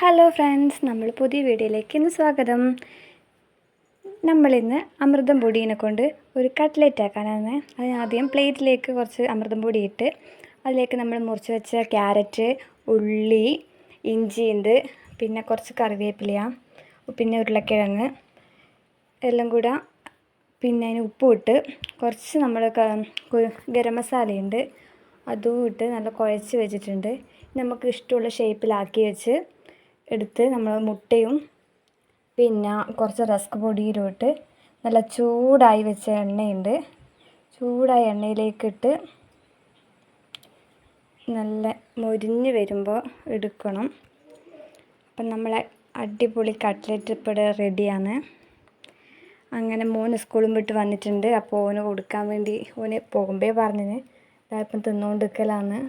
Hello friends, നമ്മൾ പുതിയ വീഡിയോയിലേക്ക് ഇന്ന് സ്വാഗതം. നമ്മളിന്ന് അമൃതം പൊടിയെ കൊണ്ട് ഒരു കട്ട്ലേറ്റ് ആക്കാനാണ്. അതിനാദ്യം പ്ലേറ്റിലേക്ക് കുറച്ച് അമൃതം പൊടി ഇട്ട് അതിലേക്ക് നമ്മൾ മുറിച്ച് വെച്ച ക്യാരറ്റ്, ഉള്ളി, ഇഞ്ചിയുണ്ട്, പിന്നെ കുറച്ച് കറിവേപ്പില, പിന്നെ ഉരുളക്കിഴങ്ങ് എല്ലാം കൂടെ, പിന്നെ അതിന് ഉപ്പും ഇട്ട് കുറച്ച് നമ്മൾ ഗരം മസാലയുണ്ട്, അതും ഇട്ട് നല്ല കുഴച്ച് വെച്ചിട്ടുണ്ട്. നമുക്ക് ഇഷ്ടമുള്ള ഷേപ്പിലാക്കി വെച്ച് എടുത്ത് നമ്മൾ മുട്ടയും പിന്നെ കുറച്ച് റസ്ക് പൊടിയിലും ഇട്ട് നല്ല ചൂടായി വെച്ച എണ്ണയുണ്ട്, ചൂടായ എണ്ണയിലേക്കിട്ട് നല്ല മൊരിഞ്ഞ് വരുമ്പോൾ എടുക്കണം. അപ്പം നമ്മളെ അടിപൊളി കട്ട്ലേറ്റ് ഇപ്പോൾ റെഡിയാണ്. അങ്ങനെ മോന് സ്കൂളും വിട്ട് വന്നിട്ടുണ്ട്. അപ്പോൾ ഓന് കൊടുക്കാൻ വേണ്ടി ഓന് പോകുമ്പേ പറഞ്ഞിന് ഇപ്പം തിന്നുകൊണ്ടിരിക്കലാണ്.